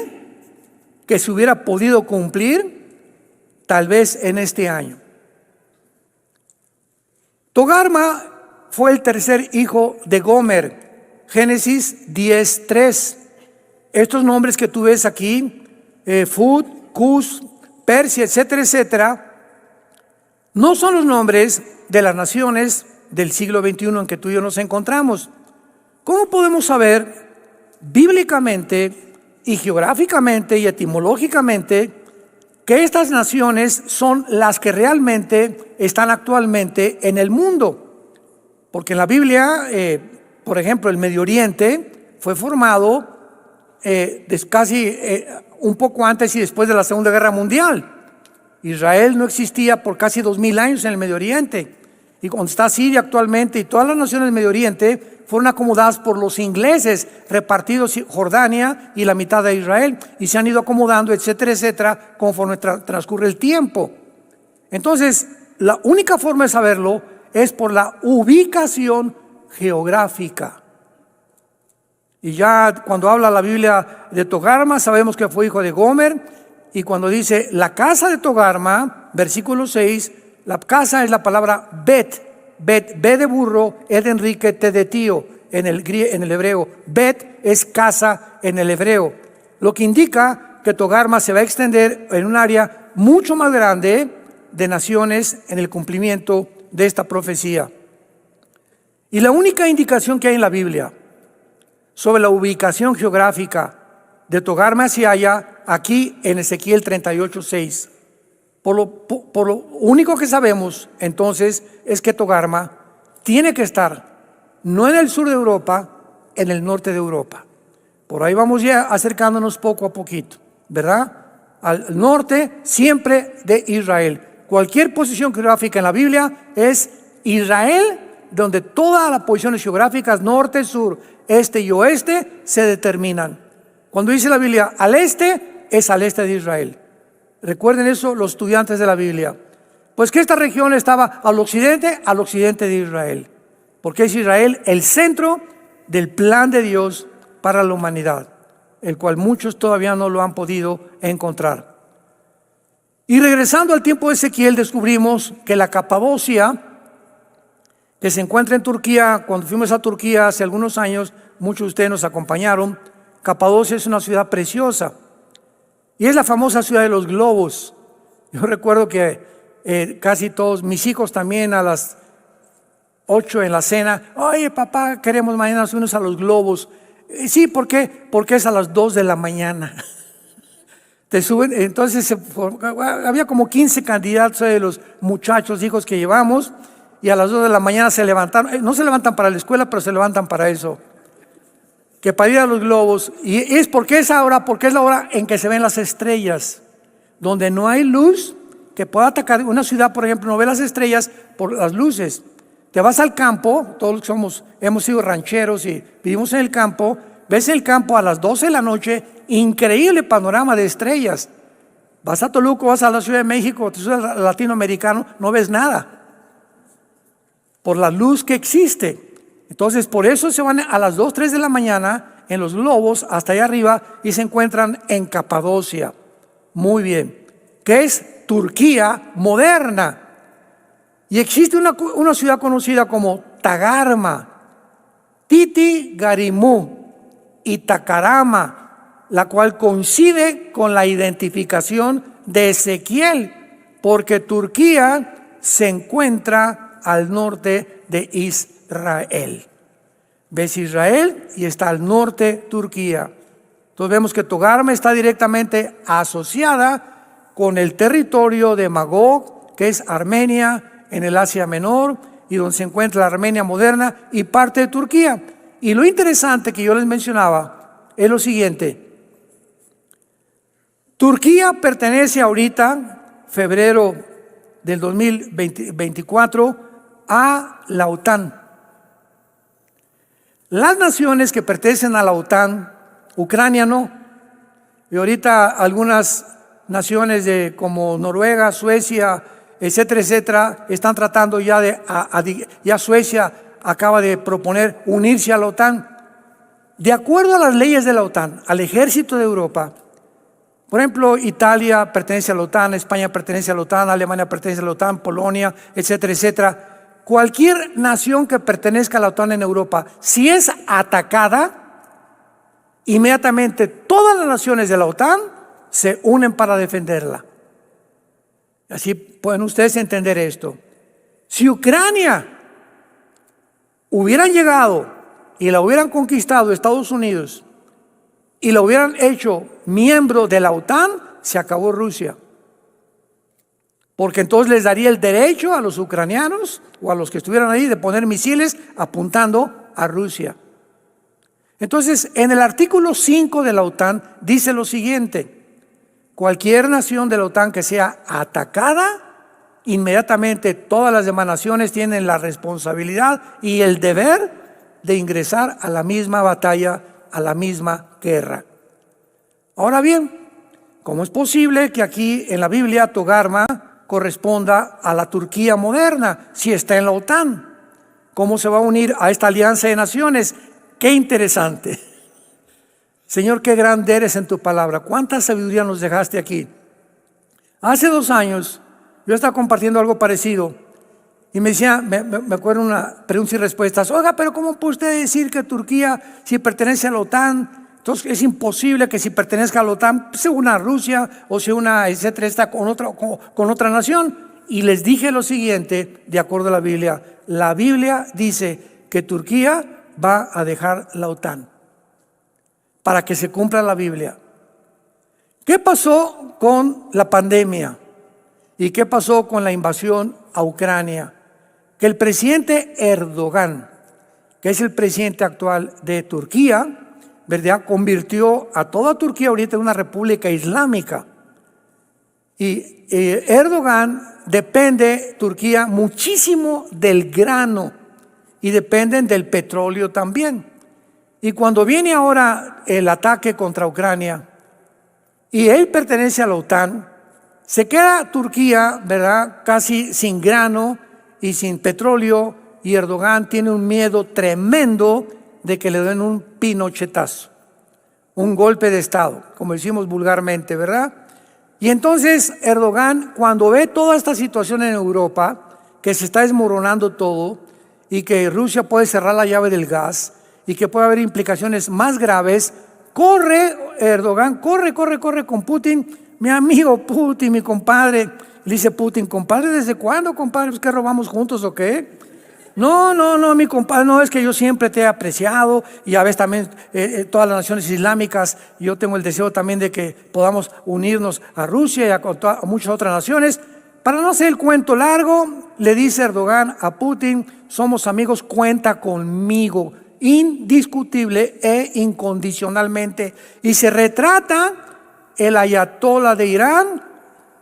que se hubiera podido cumplir tal vez en este año. Togarma fue el tercer hijo de Gomer, Génesis 10:3. Estos nombres que tú ves aquí, Fud, Cus, Persia, etcétera, etcétera, no son los nombres de las naciones del siglo XXI en que tú y yo nos encontramos. ¿Cómo podemos saber bíblicamente y geográficamente y etimológicamente que estas naciones son las que realmente están actualmente en el mundo? Porque en la Biblia, por ejemplo, el Medio Oriente fue formado casi un poco antes y después de la Segunda Guerra Mundial. Israel no existía por casi 2000 años en el Medio Oriente. Y donde está Siria actualmente y todas las naciones del Medio Oriente fueron acomodadas por los ingleses, repartidos Jordania y la mitad de Israel, y se han ido acomodando, etcétera, etcétera, conforme transcurre el tiempo. Entonces, la única forma de saberlo es por la ubicación geográfica. Y ya cuando habla la Biblia de Togarma, sabemos que fue hijo de Gomer, y cuando dice la casa de Togarma, versículo 6, la casa es la palabra Bet, B de burro, E de Enrique, T de tío en el hebreo. Bet es casa en el hebreo, lo que indica que Togarma se va a extender en un área mucho más grande de naciones en el cumplimiento de esta profecía. Y la única indicación que hay en la Biblia sobre la ubicación geográfica de Togarma se halla aquí en Ezequiel 38:6. Por lo único que sabemos entonces es que Togarma tiene que estar no en el sur de Europa, en el norte de Europa. Por ahí vamos ya acercándonos poco a poquito, ¿verdad? Al norte siempre de Israel. Cualquier posición geográfica en la Biblia es Israel, donde todas las posiciones geográficas, norte, sur, este y oeste, se determinan. Cuando dice la Biblia al este, es al este de Israel. Recuerden eso los estudiantes de la Biblia. Pues que esta región estaba al occidente de Israel. Porque es Israel el centro del plan de Dios para la humanidad, el cual muchos todavía no lo han podido encontrar. Y regresando al tiempo de Ezequiel, descubrimos que la Capadocia, que se encuentra en Turquía, cuando fuimos a Turquía hace algunos años, muchos de ustedes nos acompañaron. Capadocia es una ciudad preciosa. Y es la famosa ciudad de los globos. Yo recuerdo que casi todos, mis hijos también a las 8 en la cena, oye papá, queremos mañana subirnos a los globos. Sí, ¿por qué? Porque es a las 2 de la mañana. Te suben, entonces había como 15 candidatos de los muchachos, hijos que llevamos, y a las 2 de la mañana se levantaron, no se levantan para la escuela, pero se levantan para eso. Que para ir a los globos, y es porque es ahora, porque es la hora en que se ven las estrellas, donde no hay luz que pueda atacar una ciudad, por ejemplo, no ve las estrellas por las luces. Te vas al campo, todos hemos sido rancheros y vivimos en el campo, ves el campo a las 12 de la noche, increíble panorama de estrellas. Vas a Toluca, vas a la Ciudad de México, te subes al latinoamericano, no ves nada. por la luz que existe. Entonces, por eso se van a las 2, 3 de la mañana en los globos hasta allá arriba y se encuentran en Capadocia. Muy bien. Que es Turquía moderna. Y existe una ciudad conocida como Tagarma, Titi Garimú y Tacarama, la cual coincide con la identificación de Ezequiel, porque Turquía se encuentra al norte de Israel. ¿Ves Israel? Y está al norte Turquía. Entonces vemos que Togarma está directamente asociada con el territorio de Magog, que es Armenia, en el Asia Menor, y donde se encuentra la Armenia moderna y parte de Turquía. Y lo interesante que yo les mencionaba es lo siguiente. Turquía pertenece ahorita, febrero del 2024, a la OTAN. Las naciones que pertenecen a la OTAN, Ucrania no, y ahorita algunas naciones como Noruega, Suecia, etcétera, etcétera, están tratando ya Suecia acaba de proponer unirse a la OTAN. De acuerdo a las leyes de la OTAN, al ejército de Europa, por ejemplo, Italia pertenece a la OTAN, España pertenece a la OTAN, Alemania pertenece a la OTAN, Polonia, etcétera, etcétera. Cualquier nación que pertenezca a la OTAN en Europa, si es atacada, inmediatamente todas las naciones de la OTAN se unen para defenderla. Así pueden ustedes entender esto. Si Ucrania hubieran llegado y la hubieran conquistado Estados Unidos y la hubieran hecho miembro de la OTAN, se acabó Rusia. Porque entonces les daría el derecho a los ucranianos o a los que estuvieran ahí de poner misiles apuntando a Rusia. Entonces, en el artículo 5 de la OTAN dice lo siguiente: cualquier nación de la OTAN que sea atacada, inmediatamente todas las demás naciones tienen la responsabilidad y el deber de ingresar a la misma batalla, a la misma guerra. Ahora bien, ¿cómo es posible que aquí en la Biblia Togarma corresponda a la Turquía moderna si está en la OTAN? ¿Cómo se va a unir a esta alianza de naciones? ¡Qué interesante! Señor, qué grande eres en tu palabra. ¿Cuánta sabiduría nos dejaste aquí? Hace 2 años yo estaba compartiendo algo parecido y me decía, me acuerdo una pregunta y respuestas. Oiga, pero ¿cómo puede usted decir que Turquía, si pertenece a la OTAN, entonces es imposible que si pertenezca a la OTAN se una a Rusia o se una, etcétera, está con otra nación? Y les dije lo siguiente, de acuerdo a la Biblia. La Biblia dice que Turquía va a dejar la OTAN para que se cumpla la Biblia. ¿Qué pasó con la pandemia? ¿Y qué pasó con la invasión a Ucrania? Que el presidente Erdogan, que es el presidente actual de Turquía, ¿verdad?, convirtió a toda Turquía ahorita en una república islámica. Y Erdogan depende, Turquía, muchísimo del grano y dependen del petróleo también. Y cuando viene ahora el ataque contra Ucrania y él pertenece a la OTAN, se queda Turquía, ¿verdad?, casi sin grano y sin petróleo, y Erdogan tiene un miedo tremendo de que le den un pinochetazo, un golpe de Estado, como decimos vulgarmente, ¿verdad? Y entonces Erdogan, cuando ve toda esta situación en Europa, que se está desmoronando todo y que Rusia puede cerrar la llave del gas y que puede haber implicaciones más graves, corre Erdogan, corre con Putin, mi amigo Putin, mi compadre. Le dice Putin, compadre, ¿desde cuándo, compadre? ¿Pues qué, robamos juntos o qué? No, mi compadre, no, es que yo siempre te he apreciado y a veces también todas las naciones islámicas, yo tengo el deseo también de que podamos unirnos a Rusia y a muchas otras naciones. Para no hacer el cuento largo, le dice Erdogan a Putin, somos amigos, cuenta conmigo, indiscutible e incondicionalmente. Y se retrata el ayatolá de Irán,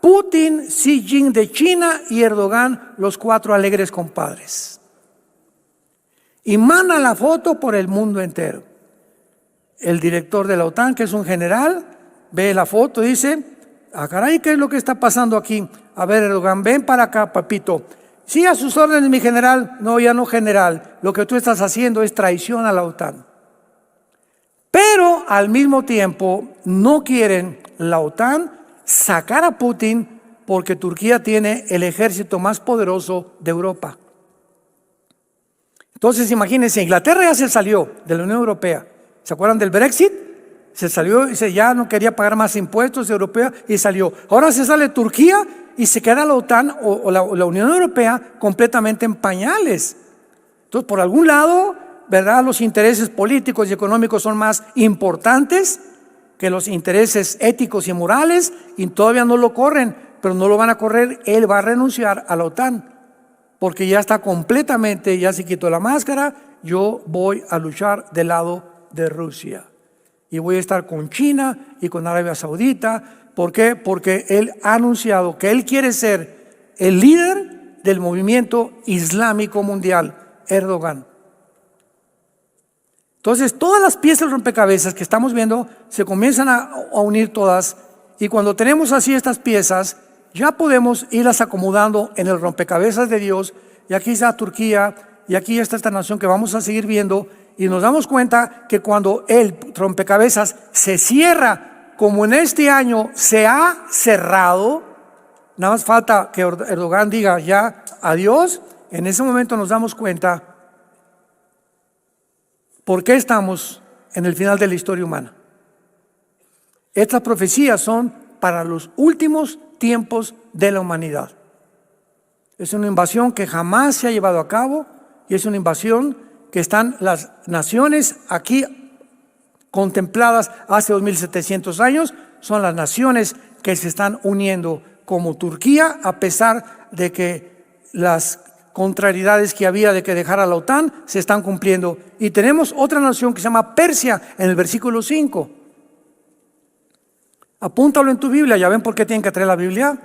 Putin, Xi Jinping de China y Erdogan, los 4 alegres compadres. Y manda la foto por el mundo entero. El director de la OTAN, que es un general, ve la foto y dice, caray, ¿qué es lo que está pasando aquí? A ver, Erdogan, ven para acá, papito. Sí, a sus órdenes, mi general. No, ya no, general. Lo que tú estás haciendo es traición a la OTAN. Pero al mismo tiempo no quieren la OTAN sacar a Putin porque Turquía tiene el ejército más poderoso de Europa. Entonces imagínense, Inglaterra ya se salió de la Unión Europea. ¿Se acuerdan del Brexit? Se salió y ya no quería pagar más impuestos europeos y salió. Ahora se sale Turquía y se queda la OTAN o la Unión Europea completamente en pañales. Entonces, por algún lado, ¿verdad?, los intereses políticos y económicos son más importantes que los intereses éticos y morales, y todavía no lo corren, pero no lo van a correr. Él va a renunciar a la OTAN porque ya está completamente, ya se quitó la máscara. Yo voy a luchar del lado de Rusia y voy a estar con China y con Arabia Saudita. ¿Por qué? Porque él ha anunciado que él quiere ser el líder del movimiento islámico mundial, Erdogan. Entonces, todas las piezas del rompecabezas que estamos viendo se comienzan a unir todas, y cuando tenemos así estas piezas, ya podemos irlas acomodando en el rompecabezas de Dios. Y aquí está Turquía, y aquí está esta nación que vamos a seguir viendo, y nos damos cuenta que cuando el rompecabezas se cierra, como en este año se ha cerrado, nada más falta que Erdogan diga ya adiós. En ese momento nos damos cuenta por qué estamos en el final de la historia humana. Estas profecías son para los últimos tiempos de la humanidad. Es una invasión que jamás se ha llevado a cabo, y es una invasión que están las naciones aquí contempladas hace 2700 años. Son las naciones que se están uniendo, como Turquía, a pesar de que las contrariedades que había de que dejara la OTAN se están cumpliendo. Y tenemos otra nación que se llama Persia en el versículo 5. Apúntalo en tu Biblia. ¿Ya ven por qué tienen que traer la Biblia?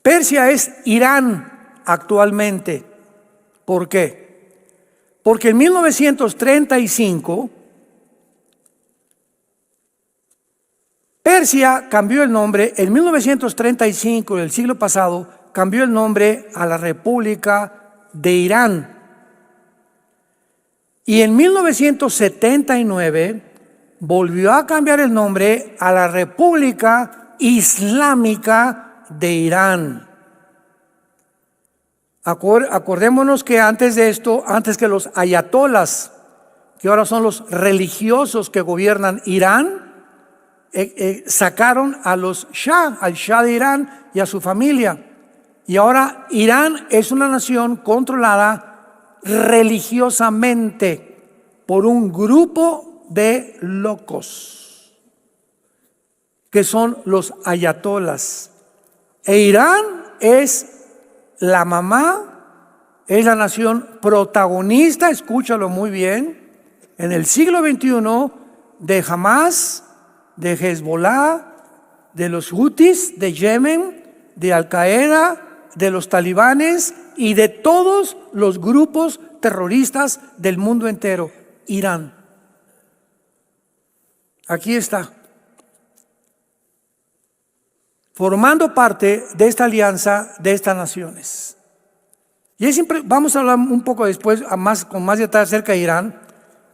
Persia es Irán actualmente. ¿Por qué? Porque en 1935 Persia cambió el nombre. En 1935 del siglo pasado cambió el nombre a la República de Irán. Y en 1979 volvió a cambiar el nombre a la República Islámica de Irán. Acordémonos que antes de esto, antes que los ayatolas, que ahora son los religiosos que gobiernan Irán, sacaron a los Shah, al Shah de Irán y a su familia. Y ahora Irán es una nación controlada religiosamente por un grupo de locos que son los ayatolas. E Irán es la mamá, es la nación protagonista, escúchalo muy bien, en el siglo XXI de Hamas, de Hezbollah, de los Houthis de Yemen, de Al-Qaeda, de los talibanes y de todos los grupos terroristas del mundo entero. Irán. Aquí está, formando parte de esta alianza de estas naciones. Y vamos a hablar un poco después con más detalle acerca de Irán,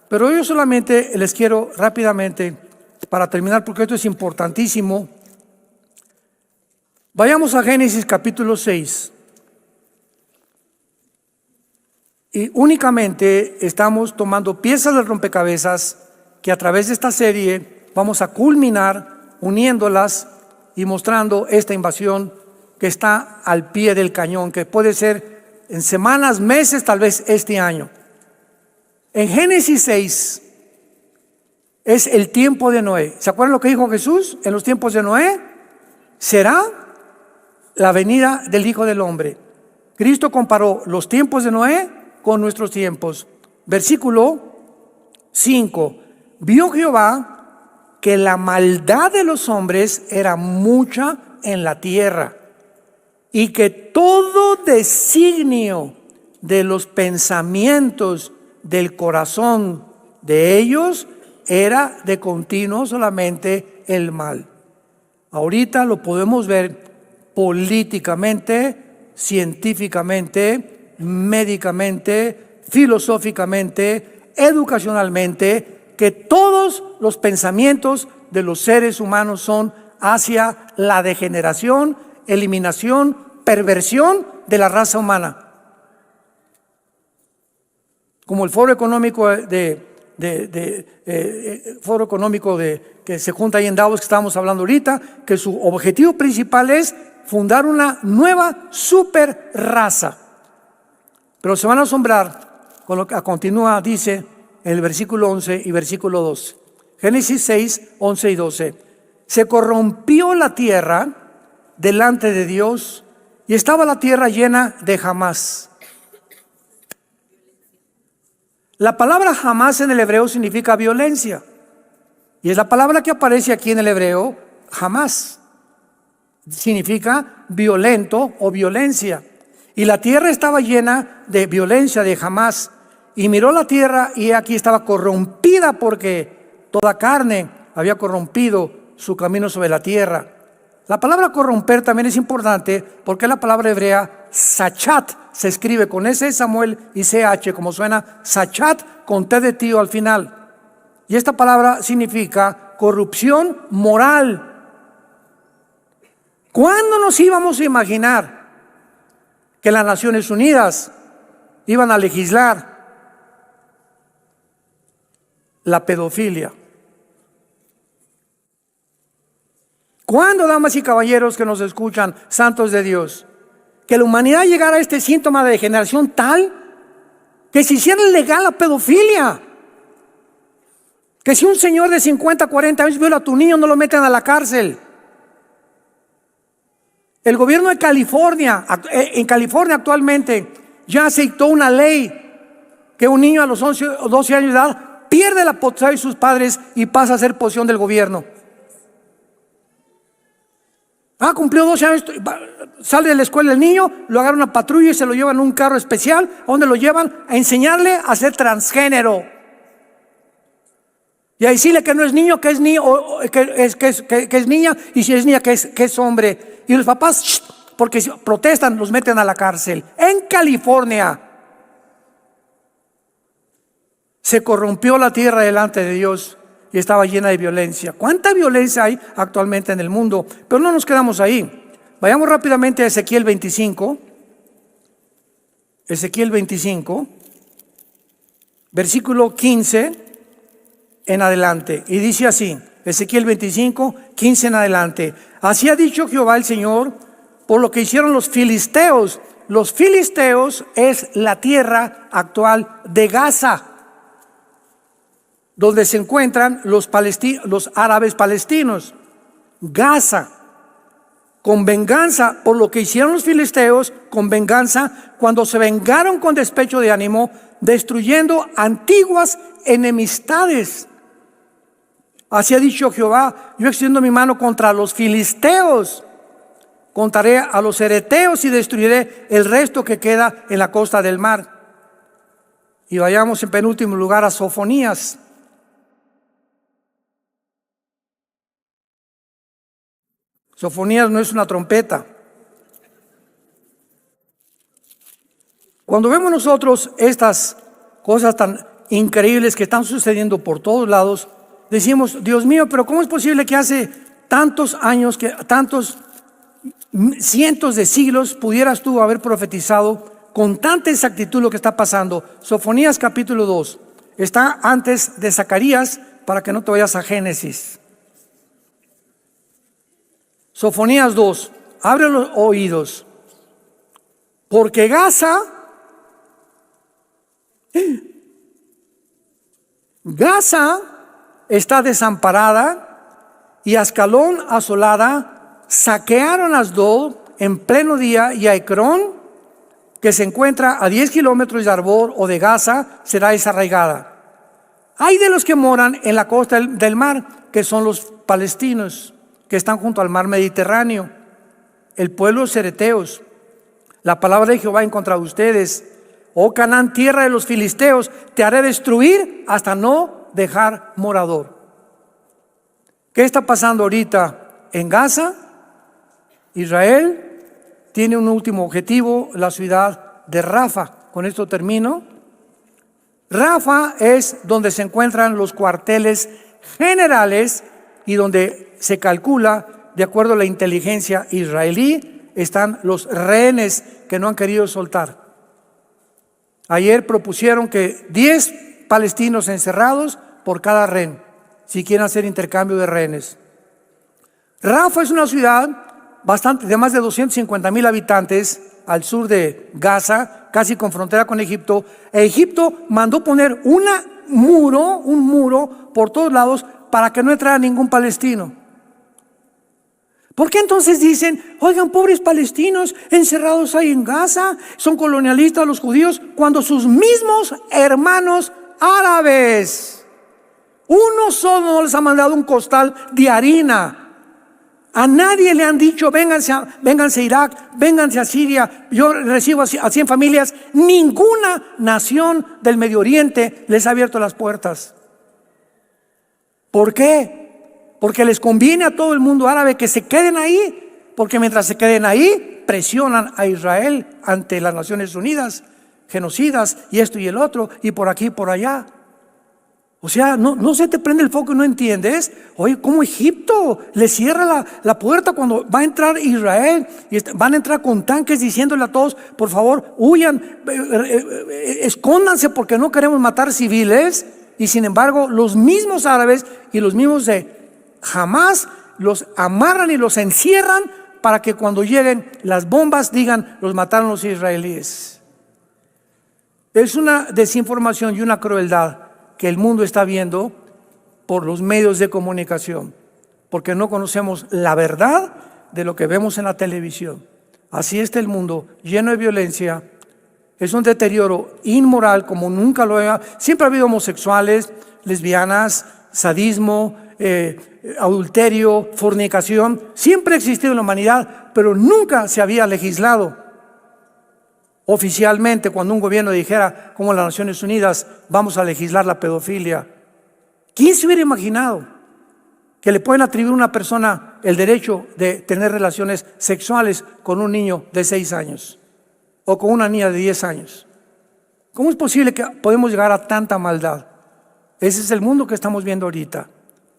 pero yo solamente les quiero rápidamente, para terminar, porque esto es importantísimo. Vayamos a Génesis capítulo 6. Y únicamente estamos tomando piezas del rompecabezas que a través de esta serie vamos a culminar uniéndolas y mostrando esta invasión que está al pie del cañón, que puede ser en semanas, meses, tal vez este año. En Génesis 6 es el tiempo de Noé. ¿Se acuerdan lo que dijo Jesús en los tiempos de Noé? Será la venida del Hijo del Hombre. Cristo comparó los tiempos de Noé con nuestros tiempos. Versículo 5. Vio Jehová que la maldad de los hombres era mucha en la tierra, y que todo designio de los pensamientos del corazón de ellos era de continuo solamente el mal. Ahorita lo podemos ver políticamente, científicamente, médicamente, filosóficamente, educacionalmente, que todos los pensamientos de los seres humanos son hacia la degeneración, eliminación, perversión de la raza humana. Como el Foro Económico que se junta ahí en Davos, que estábamos hablando ahorita, que su objetivo principal es fundar una nueva super raza. Pero se van a asombrar con lo que continúa, dice en el versículo 11 y versículo 12. Génesis 6, 11 y 12. Se corrompió la tierra delante de Dios y estaba la tierra llena de jamás. La palabra jamás en el hebreo significa violencia. Y es la palabra que aparece aquí en el hebreo, jamás. Significa violento o violencia. Y la tierra estaba llena de violencia, de jamás. Y miró la tierra y aquí estaba corrompida porque toda carne había corrompido su camino sobre la tierra. La palabra corromper también es importante porque la palabra hebrea sachat se escribe con S de Samuel y CH, como suena sachat con T de tío al final. Y esta palabra significa corrupción moral. ¿Cuándo nos íbamos a imaginar que las Naciones Unidas iban a legislar la pedofilia? ¿Cuándo, damas y caballeros que nos escuchan, santos de Dios, que la humanidad llegara a este síntoma de degeneración tal que se hiciera legal la pedofilia? Que si un señor de 50, 40 años viola a tu niño, no lo meten a la cárcel. El gobierno de California, en California actualmente, ya aceptó una ley que un niño a los 11 o 12 años de edad pierde la potestad de sus padres y pasa a ser posesión del gobierno. Cumplió 12 años, sale de la escuela el niño, lo agarra una patrulla y se lo llevan en un carro especial, a donde lo llevan a enseñarle a ser transgénero. Y a decirle que no es niño, que es niño, que es niña, y si es niña, que es hombre. Y los papás, porque si protestan, los meten a la cárcel. En California se corrompió la tierra delante de Dios y estaba llena de violencia. ¿Cuánta violencia hay actualmente en el mundo? Pero no nos quedamos ahí. Vayamos rápidamente a Ezequiel 25. Ezequiel 25, versículo 15 en adelante. Y dice así, Ezequiel 25, 15 en adelante. Así ha dicho Jehová el Señor, por lo que hicieron los filisteos. Los filisteos es la tierra actual de Gaza, donde se encuentran los árabes palestinos. Gaza, con venganza por lo que hicieron los filisteos, con venganza cuando se vengaron con despecho de ánimo, destruyendo antiguas enemistades. Así ha dicho Jehová, yo extiendo mi mano contra los filisteos, contaré a los ereteos y destruiré el resto que queda en la costa del mar. Y vayamos en penúltimo lugar a Sofonías. Sofonías no es una trompeta. Cuando vemos nosotros estas cosas tan increíbles que están sucediendo por todos lados, decimos, Dios mío, pero ¿cómo es posible que hace tantos años, que tantos cientos de siglos pudieras tú haber profetizado con tanta exactitud lo que está pasando? Sofonías capítulo 2 está antes de Zacarías, para que no te vayas a Génesis. Sofonías 2, abre los oídos, porque Gaza está desamparada y Ascalón asolada. Saquearon a Asdod en pleno día, y a Ecrón, que se encuentra a 10 kilómetros de Arbor o de Gaza, será desarraigada. Hay de los que moran en la costa del mar, que son los palestinos, que están junto al mar Mediterráneo, el pueblo de los ereteos. La palabra de Jehová en contra de ustedes: oh Canaán, tierra de los filisteos, te haré destruir hasta no dejar morador. ¿Qué está pasando ahorita en Gaza? Israel tiene un último objetivo, la ciudad de Rafa. Con esto termino. Rafa es donde se encuentran los cuarteles generales y donde se calcula, de acuerdo a la inteligencia israelí, están los rehenes que no han querido soltar. Ayer propusieron que 10 palestinos encerrados por cada rehén, si quieren hacer intercambio de rehenes. Rafa es una ciudad de más de 250,000 habitantes al sur de Gaza, casi con frontera con Egipto. Egipto mandó poner un muro por todos lados para que no entrara ningún palestino. ¿Por qué entonces dicen, oigan, pobres palestinos encerrados ahí en Gaza, son colonialistas los judíos, cuando sus mismos hermanos árabes, uno solo no les ha mandado un costal de harina? A nadie le han dicho, vénganse a Irak, vénganse a Siria, yo recibo a 100 familias. Ninguna nación del Medio Oriente les ha abierto las puertas. ¿Por qué? Porque les conviene a todo el mundo árabe que se queden ahí, porque mientras se queden ahí, presionan a Israel ante las Naciones Unidas, genocidas, y esto y el otro, y por aquí y por allá. O sea, no se te prende el foco y no entiendes. Oye, ¿cómo Egipto le cierra la puerta cuando va a entrar Israel? Y van a entrar con tanques diciéndole a todos, por favor, huyan, escóndanse porque no queremos matar civiles. Y sin embargo, los mismos árabes y los mismos de Hamas los amarran y los encierran para que cuando lleguen las bombas digan, los mataron los israelíes. Es una desinformación y una crueldad que el mundo está viendo por los medios de comunicación, porque no conocemos la verdad de lo que vemos en la televisión. Así está el mundo, lleno de violencia. Es un deterioro inmoral como nunca lo ha. Siempre ha habido homosexuales, lesbianas, sadismo, adulterio, fornicación. Siempre ha existido en la humanidad, pero nunca se había legislado oficialmente. Cuando un gobierno dijera, como las Naciones Unidas, vamos a legislar la pedofilia. ¿Quién se hubiera imaginado que le pueden atribuir a una persona el derecho de tener relaciones sexuales con un niño de 6 años o con una niña de 10 años? ¿Cómo es posible que podemos llegar a tanta maldad? Ese es el mundo que estamos viendo ahorita.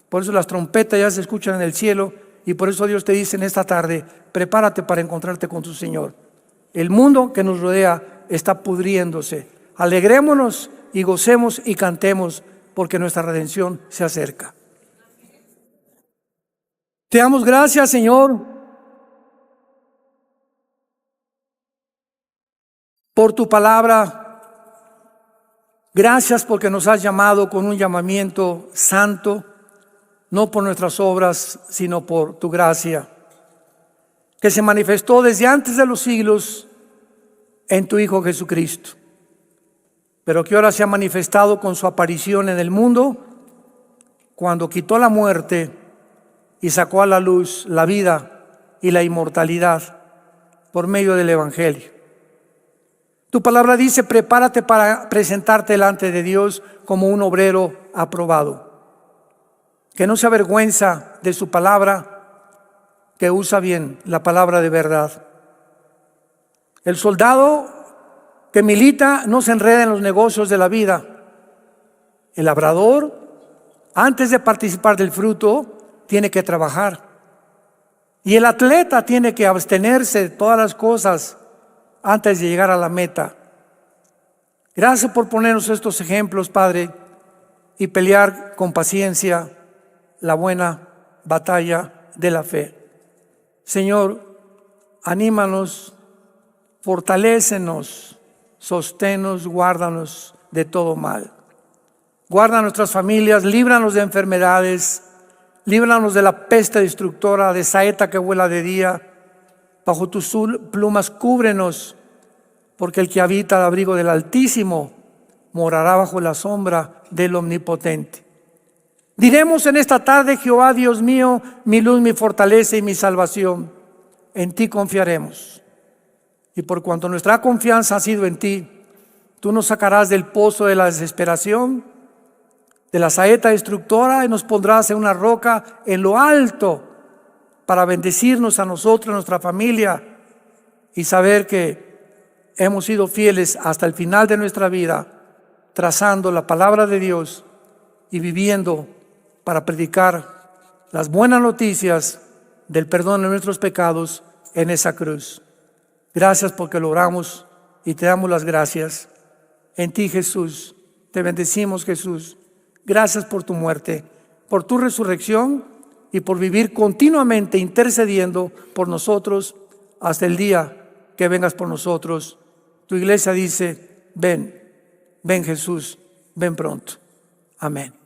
Por eso las trompetas ya se escuchan en el cielo y por eso Dios te dice en esta tarde, prepárate para encontrarte con tu Señor. El mundo que nos rodea está pudriéndose. Alegrémonos y gocemos y cantemos porque nuestra redención se acerca. Te damos gracias, Señor, por tu palabra. Gracias porque nos has llamado con un llamamiento santo, no por nuestras obras, sino por tu gracia, que se manifestó desde antes de los siglos en tu Hijo Jesucristo, pero que ahora se ha manifestado con su aparición en el mundo, cuando quitó la muerte y sacó a la luz la vida y la inmortalidad por medio del Evangelio. Tu palabra dice, prepárate para presentarte delante de Dios como un obrero aprobado, que no se avergüenza de su palabra, que usa bien la palabra de verdad. El soldado que milita no se enreda en los negocios de la vida. El labrador, antes de participar del fruto, tiene que trabajar. Y el atleta tiene que abstenerse de todas las cosas antes de llegar a la meta. Gracias por ponernos estos ejemplos, Padre, y pelear con paciencia la buena batalla de la fe. Señor, anímanos, fortalécenos, sosténnos, guárdanos de todo mal. Guarda nuestras familias, líbranos de enfermedades, líbranos de la peste destructora, de saeta que vuela de día. Bajo tus plumas cúbrenos, porque el que habita al abrigo del Altísimo morará bajo la sombra del Omnipotente. Diremos en esta tarde, Jehová Dios mío, mi luz, mi fortaleza y mi salvación. En ti confiaremos. Y por cuanto nuestra confianza ha sido en ti, tú nos sacarás del pozo de la desesperación, de la saeta destructora, y nos pondrás en una roca en lo alto para bendecirnos a nosotros, a nuestra familia, y saber que hemos sido fieles hasta el final de nuestra vida, trazando la palabra de Dios y viviendo para predicar las buenas noticias del perdón de nuestros pecados en esa cruz. Gracias porque lo oramos y te damos las gracias. En ti, Jesús, te bendecimos, Jesús. Gracias por tu muerte, por tu resurrección y por vivir continuamente intercediendo por nosotros hasta el día que vengas por nosotros. Tu iglesia dice, ven, ven Jesús, ven pronto. Amén.